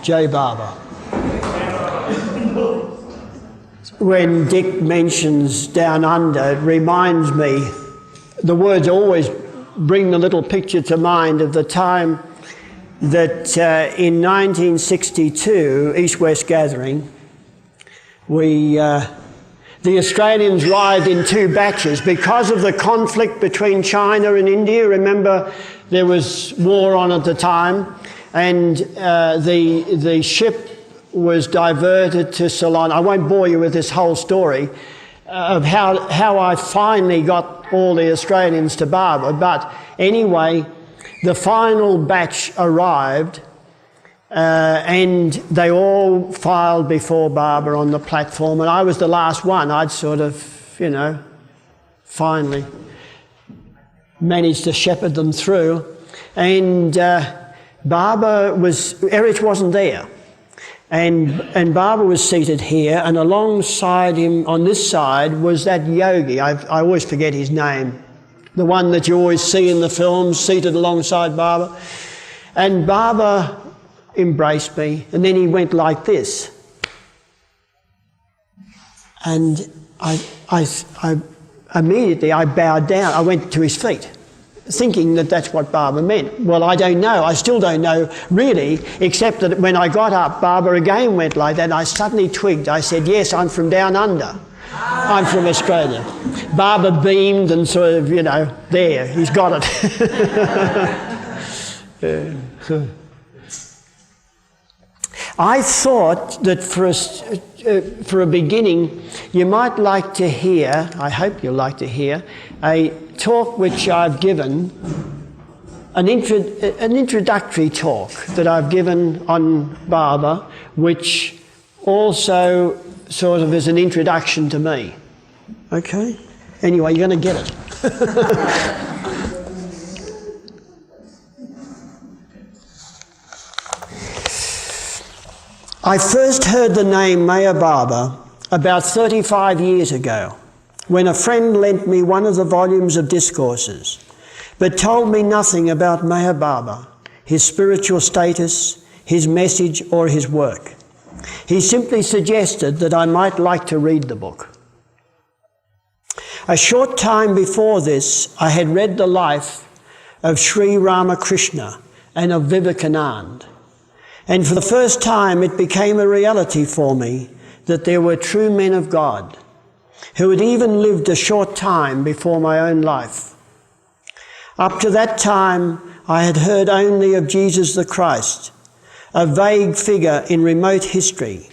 J. Barber. When Dick mentions Down Under, it reminds me, the words always bring the little picture to mind of the time that in 1962, East-West Gathering, the Australians arrived in 2 batches because of the conflict between China and India. Remember, there was war on at the time, and the ship was diverted to Ceylon. I won't bore you with this whole story of how I finally got all the Australians to Barber. But anyway, the final batch arrived and they all filed before Barber on the platform, and I was the last one. I'd sort of, you know, finally managed to shepherd them through. And Erich wasn't there. And Barber was seated here, and alongside him on this side was that yogi. I always forget his name. The one that you always see in the films, seated alongside Barber. And Barber embraced me, and then he went like this. And I immediately bowed down. I went to his feet, thinking that that's what Barber meant. Well, I don't know. I still don't know, really, except that when I got up, Barber again went like that, and I suddenly twigged. I said, yes, I'm from down under. I'm from Australia. Barber beamed and sort of, you know, there, he's got it. I thought that for a beginning, you might like to hear, I hope you'll like to hear, a talk which I've given, an introductory talk that I've given on Barber, which also sort of is an introduction to me. Okay? Anyway, you're going to get it. I first heard the name MeherBabaLibrary about 35 years ago, when a friend lent me one of the volumes of discourses, but told me nothing about MeherBabaLibrary, his spiritual status, his message, or his work. He simply suggested that I might like to read the book. A short time before this, I had read the life of Sri Ramakrishna and of Vivekananda, and for the first time it became a reality for me that there were true men of God who had even lived a short time before my own life. Up to that time, I had heard only of Jesus the Christ, a vague figure in remote history,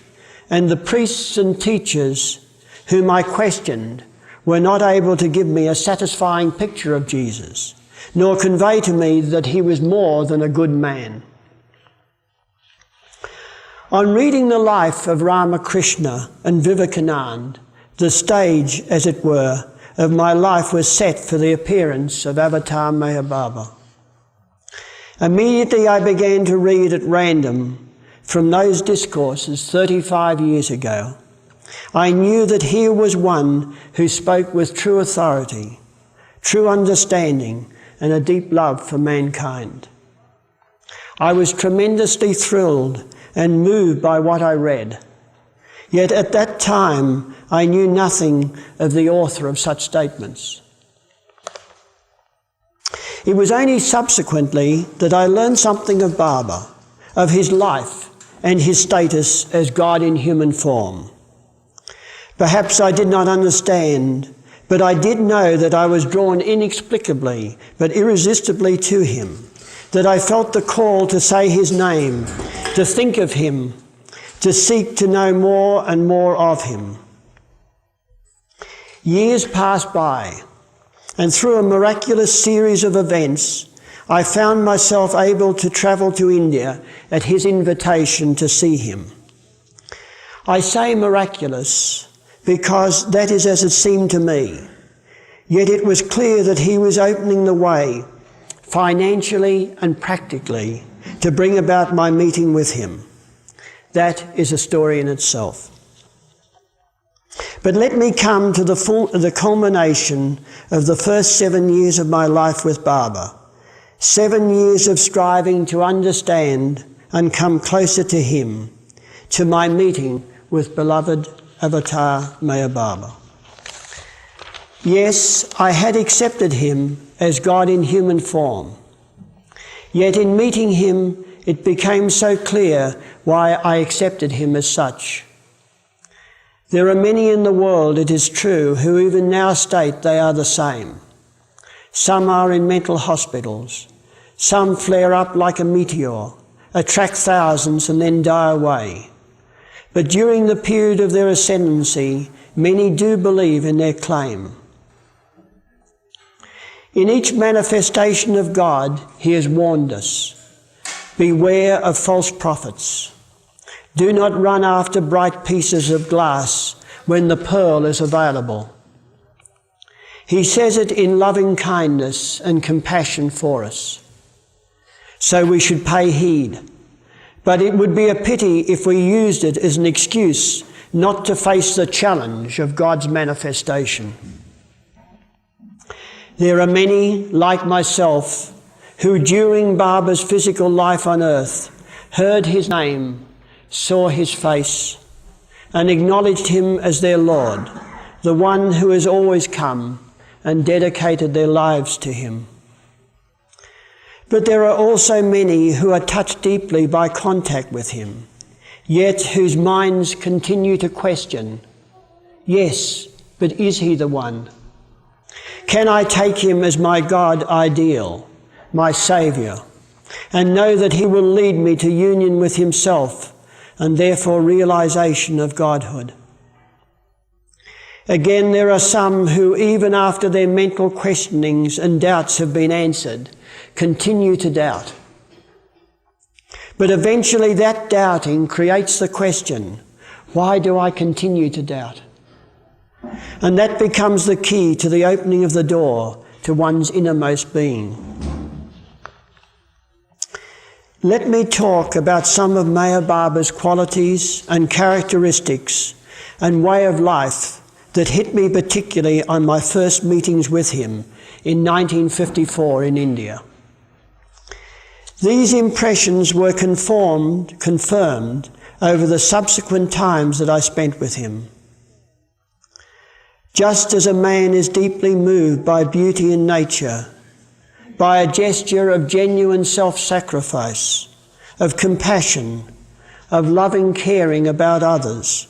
and the priests and teachers whom I questioned were not able to give me a satisfying picture of Jesus, nor convey to me that he was more than a good man. On reading the life of Ramakrishna and Vivekananda, the stage, as it were, of my life was set for the appearance of Avatar MeherBabaLibrary. Immediately I began to read at random from those discourses 35 years ago. I knew that here was one who spoke with true authority, true understanding, and a deep love for mankind. I was tremendously thrilled and moved by what I read. Yet at that time, I knew nothing of the author of such statements. It was only subsequently that I learned something of Barber, of his life and his status as God in human form. Perhaps I did not understand, but I did know that I was drawn inexplicably but irresistibly to him, that I felt the call to say his name, to think of him, to seek to know more and more of him. Years passed by, and through a miraculous series of events, I found myself able to travel to India at his invitation to see him. I say miraculous because that is as it seemed to me, yet it was clear that he was opening the way, financially and practically, to bring about my meeting with him. That is a story in itself. But let me come to the culmination of the first 7 years of my life with Barber. 7 years of striving to understand and come closer to him, to my meeting with beloved Avatar MeherBaba. Yes, I had accepted him as God in human form. Yet in meeting him, it became so clear why I accepted him as such. There are many in the world, it is true, who even now state they are the same. Some are in mental hospitals. Some flare up like a meteor, attract thousands and then die away. But during the period of their ascendancy, many do believe in their claim. In each manifestation of God, he has warned us. Beware of false prophets. Do not run after bright pieces of glass when the pearl is available. He says it in loving kindness and compassion for us. So we should pay heed. But it would be a pity if we used it as an excuse not to face the challenge of God's manifestation. There are many, like myself, who during Baba's physical life on earth heard his name, saw his face, and acknowledged him as their Lord, the one who has always come, and dedicated their lives to him. But there are also many who are touched deeply by contact with him, yet whose minds continue to question, yes, but is he the one? Can I take him as my God ideal, my Saviour, and know that he will lead me to union with himself and therefore realization of Godhood? Again, there are some who, even after their mental questionings and doubts have been answered, continue to doubt. But eventually that doubting creates the question, why do I continue to doubt? And that becomes the key to the opening of the door to one's innermost being. Let me talk about some of MeherBaba's qualities and characteristics and way of life that hit me particularly on my first meetings with him in 1954 in India. These impressions were confirmed over the subsequent times that I spent with him. Just as a man is deeply moved by beauty in nature, by a gesture of genuine self-sacrifice, of compassion, of loving caring about others,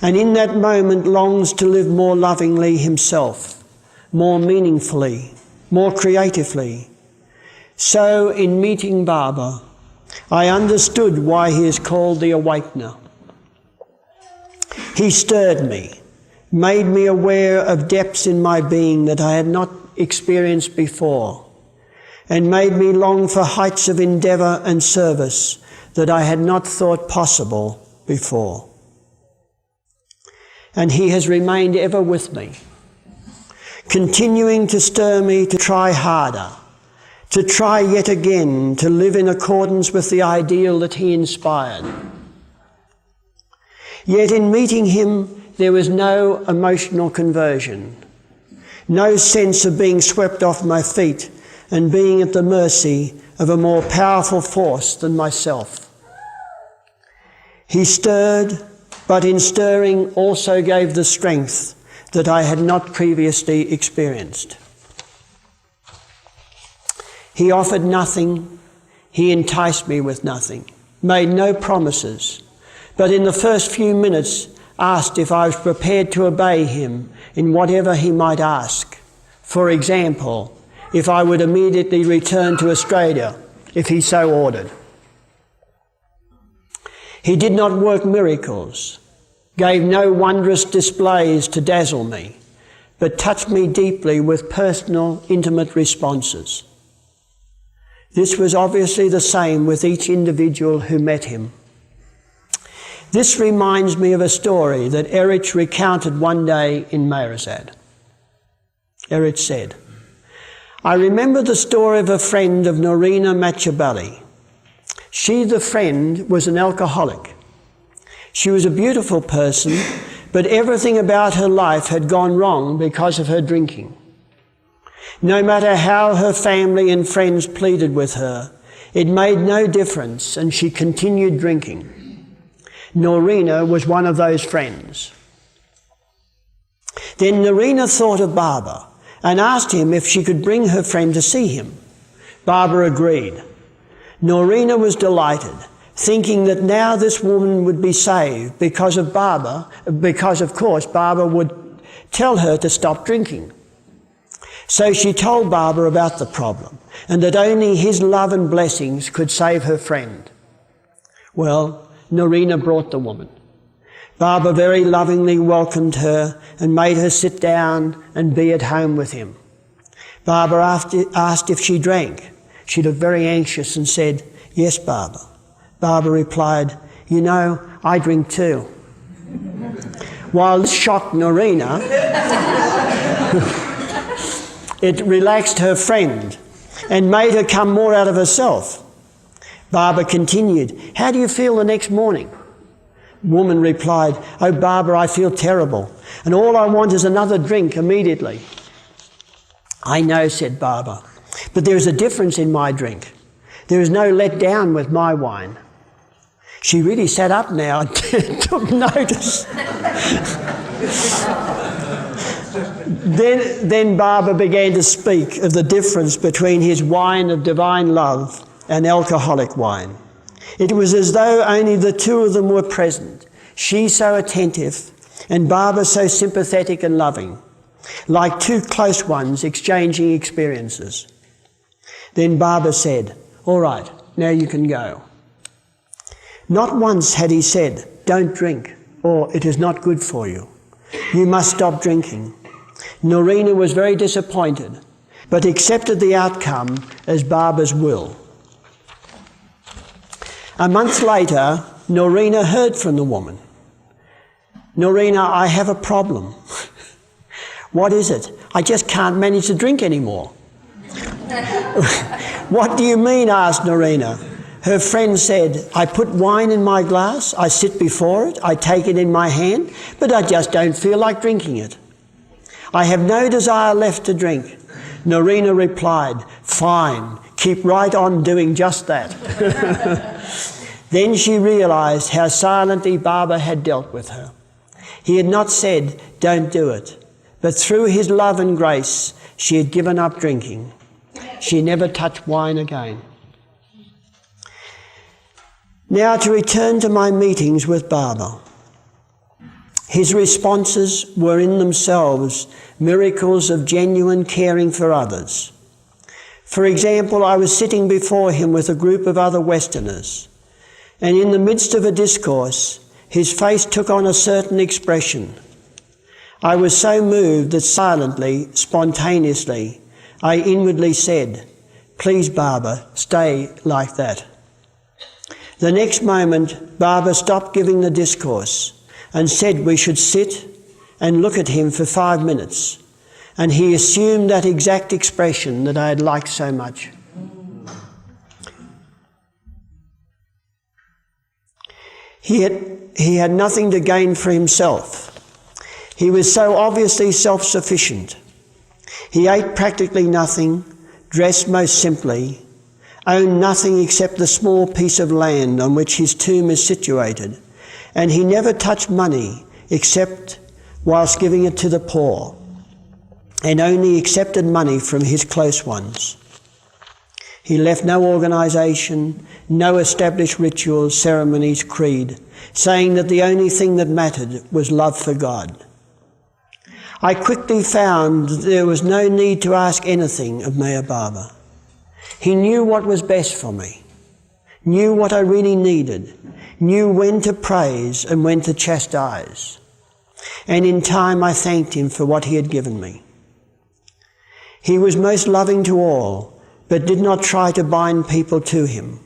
and in that moment longs to live more lovingly himself, more meaningfully, more creatively. So in meeting Baba, I understood why he is called the Awakener. He stirred me, made me aware of depths in my being that I had not experienced before, and made me long for heights of endeavour and service that I had not thought possible before. And he has remained ever with me, continuing to stir me to try harder, to try yet again to live in accordance with the ideal that he inspired. Yet in meeting him, there was no emotional conversion, no sense of being swept off my feet and being at the mercy of a more powerful force than myself. He stirred, but in stirring also gave the strength that I had not previously experienced. He offered nothing, he enticed me with nothing, made no promises, but in the first few minutes asked if I was prepared to obey him in whatever he might ask. For example, if I would immediately return to Australia, if he so ordered. He did not work miracles, gave no wondrous displays to dazzle me, but touched me deeply with personal, intimate responses. This was obviously the same with each individual who met him. This reminds me of a story that Erich recounted one day in Meherazad. Erich said, I remember the story of a friend of Norina Machabali. She, the friend, was an alcoholic. She was a beautiful person, but everything about her life had gone wrong because of her drinking. No matter how her family and friends pleaded with her, It made no difference, and she continued drinking. Norina was one of those friends. Then Norina thought of Barbara and asked him if she could bring her friend to see him. Barbara agreed. Norina was delighted, thinking that now this woman would be saved because of course Barbara would tell her to stop drinking. So she told Barbara about the problem and that only his love and blessings could save her friend. Well, Norina brought the woman. Barbara very lovingly welcomed her and made her sit down and be at home with him. Barbara asked if she drank. She looked very anxious and said, "Yes, Barbara." Barbara replied, "You know, I drink too." While this shocked Norina, it relaxed her friend and made her come more out of herself. Barbara continued, "How do you feel the next morning?" Woman replied, "Oh, Barbara, I feel terrible, and all I want is another drink immediately." "I know," said Barbara, "but there is a difference in my drink. There is no let down with my wine." She really sat up now and took notice. Then Barbara began to speak of the difference between his wine of divine love and alcoholic wine. It was as though only the two of them were present, she so attentive and Barbara so sympathetic and loving, like two close ones exchanging experiences. Then Barbara said, "All right, now you can go." Not once had he said, "Don't drink," or "It is not good for you. You must stop drinking." Norina was very disappointed, but accepted the outcome as Barbara's will. A month later, Norina heard from the woman. "Norina, I have a problem." "What is it?" "I just can't manage to drink anymore." "What do you mean?" asked Norina. Her friend said, "I put wine in my glass, I sit before it, I take it in my hand, but I just don't feel like drinking it. I have no desire left to drink." Norina replied, "Fine, keep right on doing just that." Then she realised how silently Barbara had dealt with her. He had not said, "Don't do it," but through his love and grace, she had given up drinking. She never touched wine again. Now to return to my meetings with Barbara. His responses were in themselves miracles of genuine caring for others. For example, I was sitting before him with a group of other Westerners, and in the midst of a discourse, his face took on a certain expression. I was so moved that silently, spontaneously, I inwardly said, "Please, Barbara, stay like that." The next moment, Barbara stopped giving the discourse and said we should sit and look at him for 5 minutes, and he assumed that exact expression that I had liked so much. He had nothing to gain for himself. He was so obviously self-sufficient. He ate practically nothing, dressed most simply, owned nothing except the small piece of land on which his tomb is situated, and he never touched money except whilst giving it to the poor, and only accepted money from his close ones. He left no organisation, no established rituals, ceremonies, creed, saying that the only thing that mattered was love for God. I quickly found that there was no need to ask anything of MeherBaba. He knew what was best for me, knew what I really needed, knew when to praise and when to chastise. And in time I thanked him for what he had given me. He was most loving to all, but did not try to bind people to him.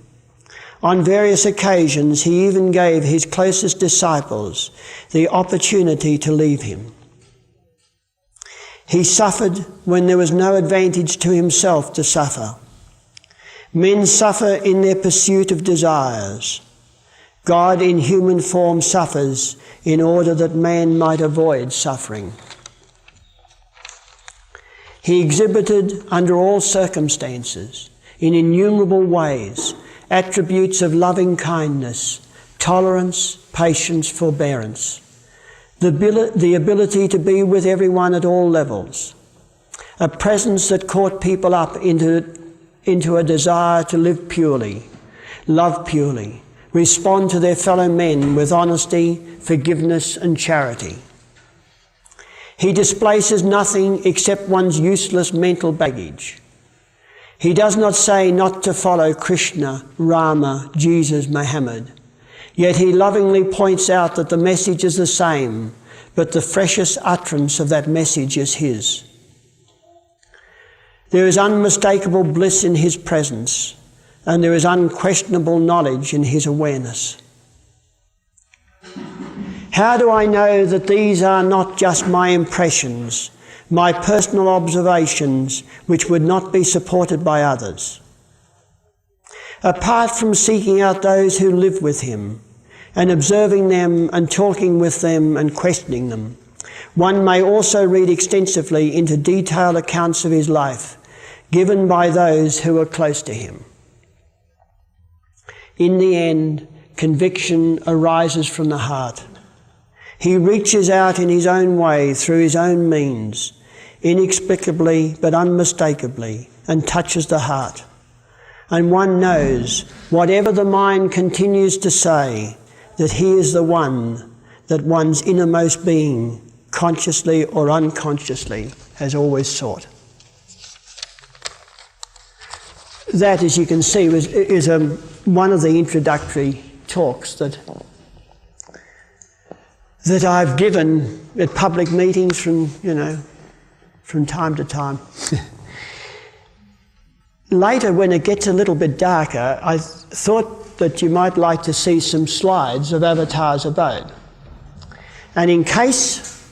On various occasions he even gave his closest disciples the opportunity to leave him. He suffered when there was no advantage to himself to suffer. Men suffer in their pursuit of desires. God in human form suffers in order that man might avoid suffering. He exhibited under all circumstances, in innumerable ways, attributes of loving kindness, tolerance, patience, forbearance, the ability to be with everyone at all levels, a presence that caught people up into a desire to live purely, love purely, respond to their fellow men with honesty, forgiveness and charity. He displaces nothing except one's useless mental baggage. He does not say not to follow Krishna, Rama, Jesus, Muhammad. Yet he lovingly points out that the message is the same, but the freshest utterance of that message is his. There is unmistakable bliss in his presence, and there is unquestionable knowledge in his awareness. How do I know that these are not just my impressions, my personal observations, which would not be supported by others? Apart from seeking out those who live with him, and observing them and talking with them and questioning them, one may also read extensively into detailed accounts of his life, given by those who are close to him. In the end, conviction arises from the heart. He reaches out in his own way, through his own means, inexplicably but unmistakably, and touches the heart. And one knows, whatever the mind continues to say, that he is the one that one's innermost being, consciously or unconsciously, has always sought. That, as you can see, is one of the introductory talks that I've given at public meetings from time to time. Later, when it gets a little bit darker, I thought that you might like to see some slides of Avatar's Abode. And in case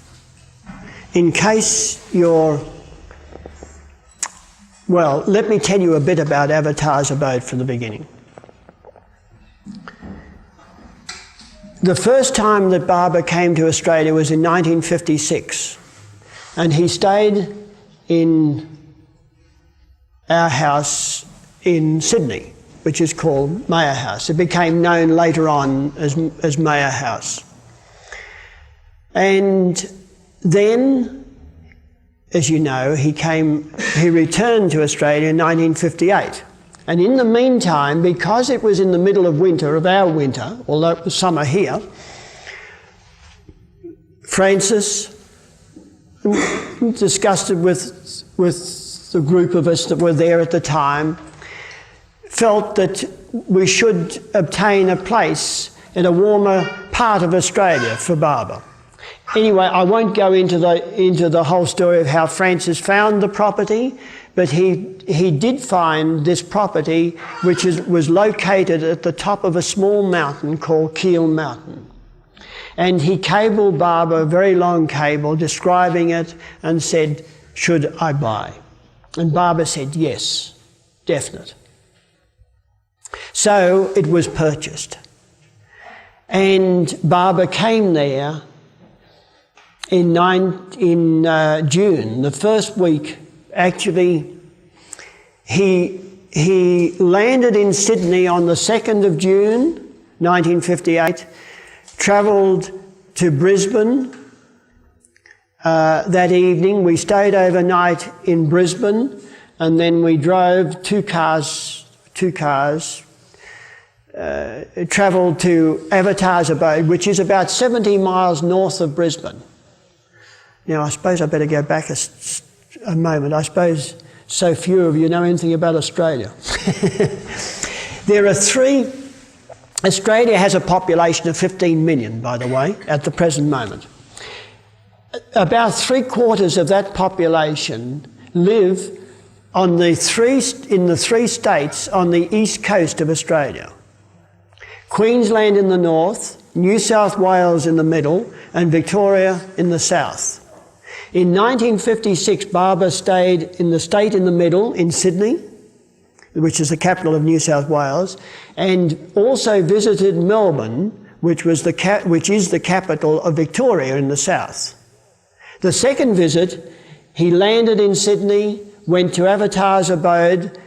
you're... Well, let me tell you a bit about Avatar's Abode from the beginning. The first time that Baba came to Australia was in 1956, and he stayed in our house in Sydney, which is called Meher House. It became known later on as Meher House. And then, as you know, he returned to Australia in 1958. And in the meantime, because it was in the middle of winter, of our winter, although it was summer here, Francis, disgusted with the group of us that were there at the time, felt that we should obtain a place in a warmer part of Australia for Baba. Anyway, I won't go into the whole story of how Francis found the property, but he did find this property, which was located at the top of a small mountain called Keel Mountain. And he cabled Baba a very long cable describing it and said, should I buy? And Baba said, yes, definite. So it was purchased. And Baba came there in June, the first week. Actually, he landed in Sydney on the 2nd of June, 1958, travelled to Brisbane that evening. We stayed overnight in Brisbane, and then we drove two cars, travelled to Avatar's Abode, which is about 70 miles north of Brisbane. Now, I suppose I better go back a moment. I suppose so few of you know anything about Australia. There are Australia has a population of 15 million, by the way, at the present moment. About 3/4 of that population live in the three states on the east coast of Australia. Queensland in the north, New South Wales in the middle, and Victoria in the south. In 1956, Baba stayed in the state in the middle, in Sydney, which is the capital of New South Wales, and also visited Melbourne, which is the capital of Victoria in the south. The second visit, he landed in Sydney, went to Avatar's Abode,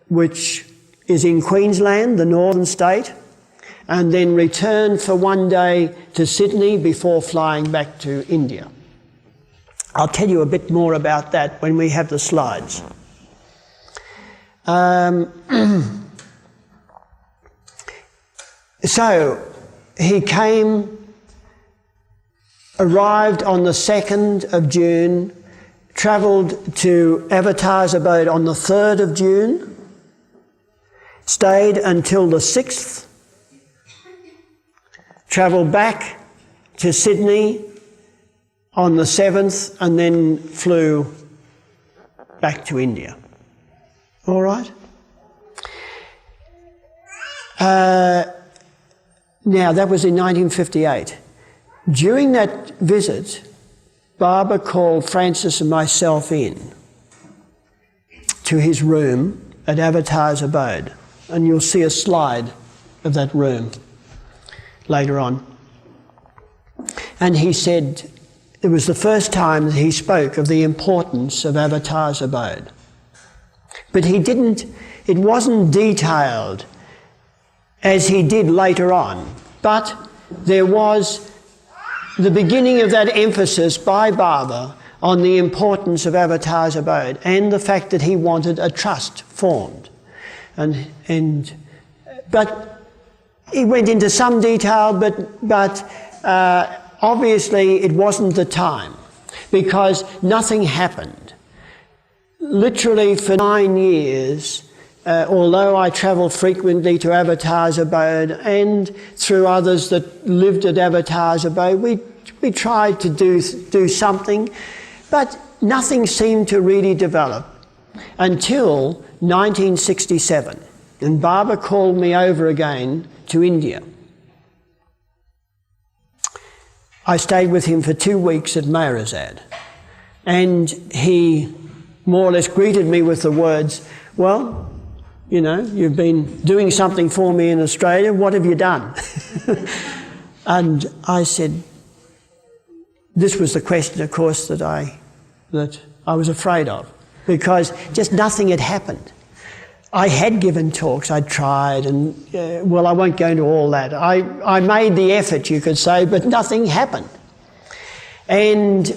which is in Queensland, the northern state, and then returned for one day to Sydney before flying back to India. I'll tell you a bit more about that when we have the slides. So he arrived on the 2nd of June, travelled to Avatar's abode on the 3rd of June, stayed until the 6th, travelled back to Sydney on the 7th, and then flew back to India. All right? Now, that was in 1958. During that visit, Barbara called Francis and myself in to his room at Avatar's abode. And you'll see a slide of that room later on. And he said it was the first time that he spoke of the importance of Avatar's abode. But it wasn't detailed as he did later on. But there was the beginning of that emphasis by Barbara on the importance of Avatar's abode and the fact that he wanted a trust formed. But he went into some detail, but obviously it wasn't the time, because nothing happened. Literally for 9 years, although I travelled frequently to Avatar's abode and through others that lived at Avatar's abode, we tried to do something, but nothing seemed to really develop until 1967. And Barbara called me over again to India. I stayed with him for 2 weeks at Meherabad, and he more or less greeted me with the words, well, you know, you've been doing something for me in Australia, what have you done? And I said, this was the question, of course, that I was afraid of, because just nothing had happened. I had given talks, I tried, and well, I won't go into all that. I made the effort, you could say, but nothing happened. And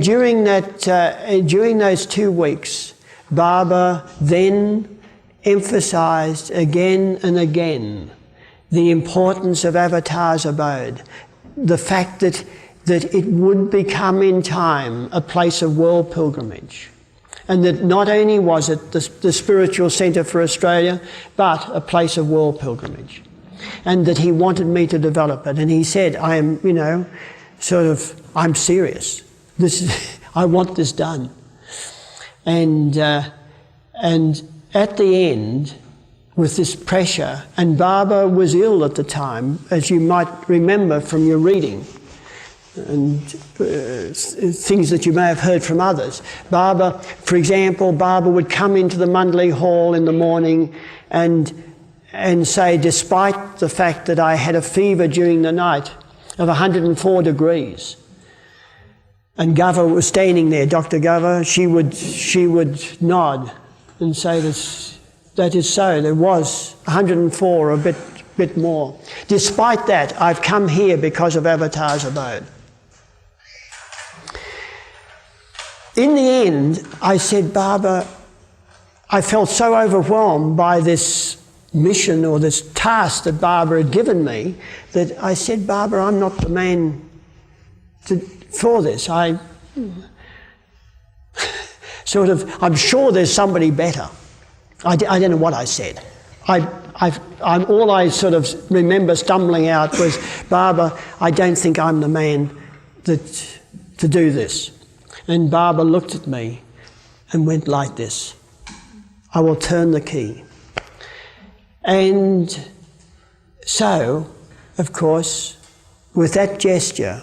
during those 2 weeks, Barbara then emphasised again and again the importance of Avatar's abode, the fact that it would become in time a place of world pilgrimage, and that not only was it the spiritual centre for Australia, but a place of world pilgrimage, and that he wanted me to develop it. And he said, I am, you know, I'm serious. I want this done. And at the end, with this pressure, and Barbara was ill at the time, as you might remember from your reading, and things that you may have heard from others. Barbara, for example, Barbara would come into the Mundley Hall in the morning and say, despite the fact that I had a fever during the night of 104 degrees, and Gover was standing there, Dr. Gover, she would nod and say that is so. There was 104 or a bit more. Despite that, I've come here because of Avatar's abode. In the end, I said, Barbara, I felt so overwhelmed by this mission or this task that Barbara had given me that I said, Barbara, I'm not the man for this. I'm sure there's somebody better. I don't know what I said. All I sort of remember stumbling out was, Barbara, I don't think I'm the man to do this. And Barbara looked at me and went like this, I will turn the key. And so, of course, with that gesture,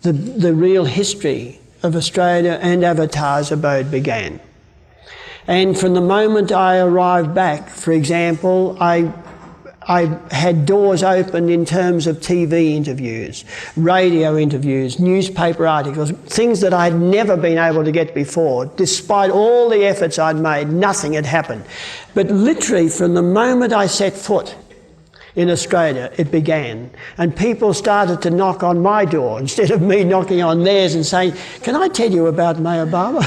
the real history of Australia and Avatar's abode began. And from the moment I arrived back, for example, I I had doors open in terms of TV interviews, radio interviews, newspaper articles, things that I'd never been able to get before. Despite all the efforts I'd made, nothing had happened. But literally from the moment I set foot in Australia, it began. And people started to knock on my door instead of me knocking on theirs and saying, "Can I tell you about Meher Baba?"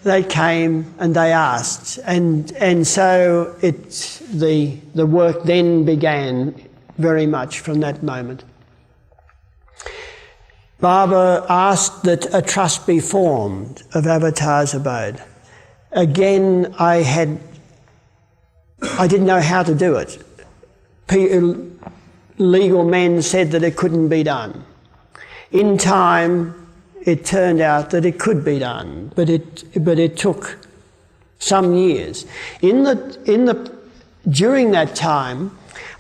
They came and they asked, and so the work then began very much from that moment. Baba asked that a trust be formed of Avatar's Abode. Again, I didn't know how to do it. Legal men said that it couldn't be done. In time, it turned out that it could be done, but it took some years. During that time,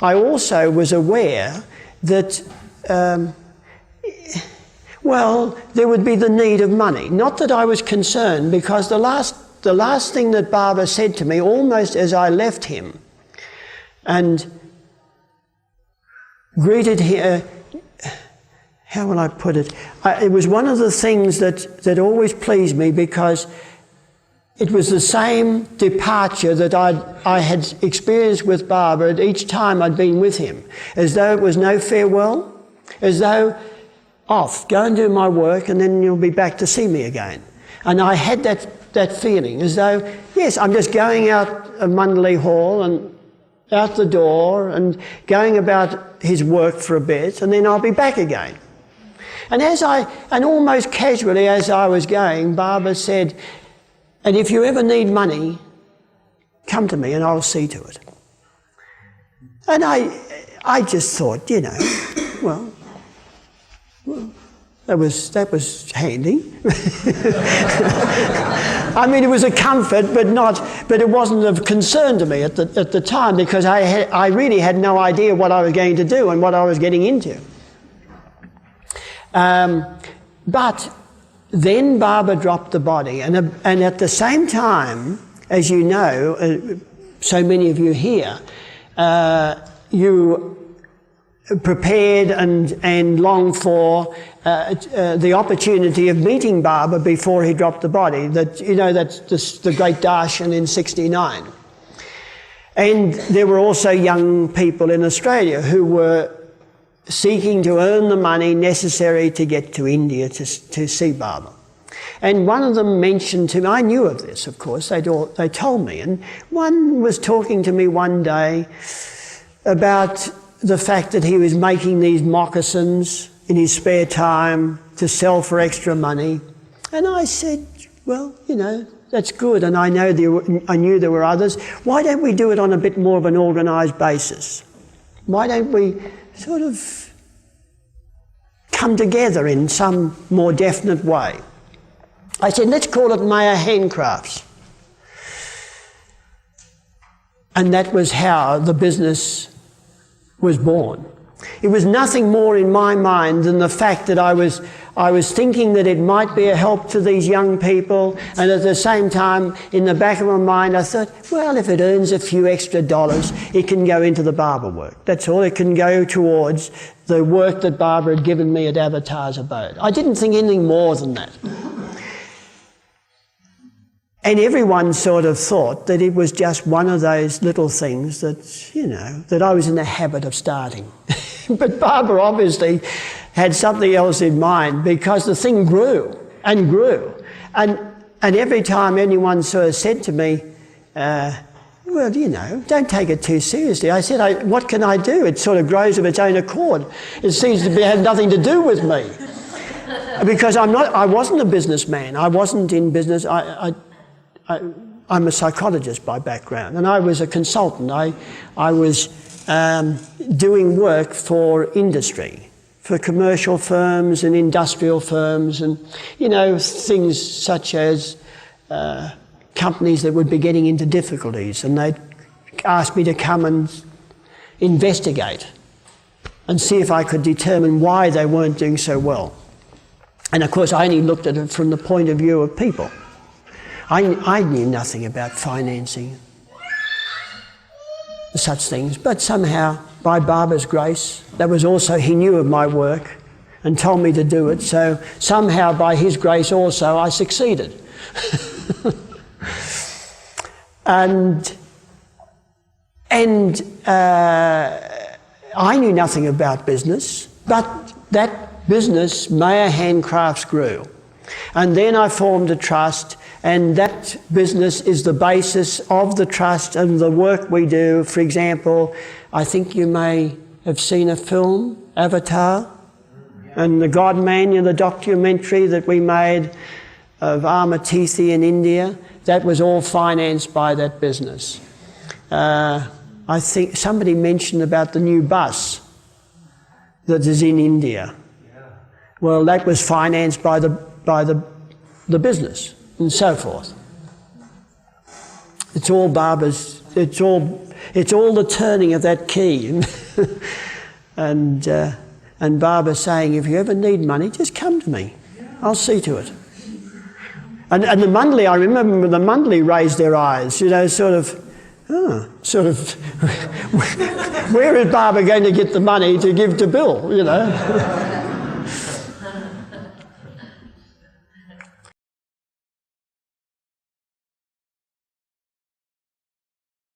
I also was aware that, there would be the need of money. Not that I was concerned, because the last thing that Baba said to me, almost as I left him, and greeted him. How will I put it? It was one of the things that always pleased me, because it was the same departure that I had experienced with Baba at each time I'd been with him, as though it was no farewell, as though, off, go and do my work and then you'll be back to see me again. And I had that feeling, as though, yes, I'm just going out of Mandalay Hall and out the door and going about his work for a bit, and then I'll be back again. And almost casually as I was going, Baba said, "And if you ever need money, come to me and I'll see to it." And I just thought, well, that was handy. I mean, it was a comfort, but it wasn't of concern to me at the time, because I really had no idea what I was going to do and what I was getting into. But then Baba dropped the body, and at the same time, as you know, so many of you here, you prepared and longed for the opportunity of meeting Baba before he dropped the body. That's the great darshan in '69. And there were also young people in Australia who were seeking to earn the money necessary to get to India to see Baba. And one of them mentioned to me, I knew of this, of course, they told me, and one was talking to me one day about the fact that he was making these moccasins in his spare time to sell for extra money. And I said, well, that's good, and I knew there were others. Why don't we do it on a bit more of an organised basis? Why don't we sort of come together in some more definite way? I said, let's call it Meher Handcrafts. And that was how the business was born. It was nothing more in my mind than the fact that I was thinking that it might be a help to these young people, and at the same time, in the back of my mind, I thought, well, if it earns a few extra dollars, it can go into the Baba work. That's all. It can go towards the work that Baba had given me at Avatar's Abode. I didn't think anything more than that. And everyone sort of thought that it was just one of those little things that, that I was in the habit of starting. But Baba obviously had something else in mind, because the thing grew and grew. And every time anyone sort of said to me, well, don't take it too seriously. I said, what can I do? It sort of grows of its own accord. It seems to have nothing to do with me. Because I wasn't a businessman. I wasn't in business. I'm a psychologist by background, and I was a consultant. I was doing work for industry, for commercial firms and industrial firms, and things such as companies that would be getting into difficulties, and they'd ask me to come and investigate and see if I could determine why they weren't doing so well. And of course I only looked at it from the point of view of people. I knew nothing about financing. such things. But somehow, by Baba's grace, that was also, he knew of my work and told me to do it. So somehow, by his grace also, I succeeded. And I knew nothing about business, but that business, Meher Handcrafts, grew. And then I formed a trust, and that business is the basis of the trust and the work we do. For example, I think you may have seen a film, Avatar, and the God-Man, the documentary that we made of Amatithi in India. That was all financed by that business. I think somebody mentioned about the new bus that is in India. Well, that was financed by the business and so forth. It's all Baba's. It's all the turning of that key. and Baba saying, if you ever need money, just come to me. I'll see to it. And the Mundley, I remember the Mundley raised their eyes, sort of, where is Baba going to get the money to give to Bill,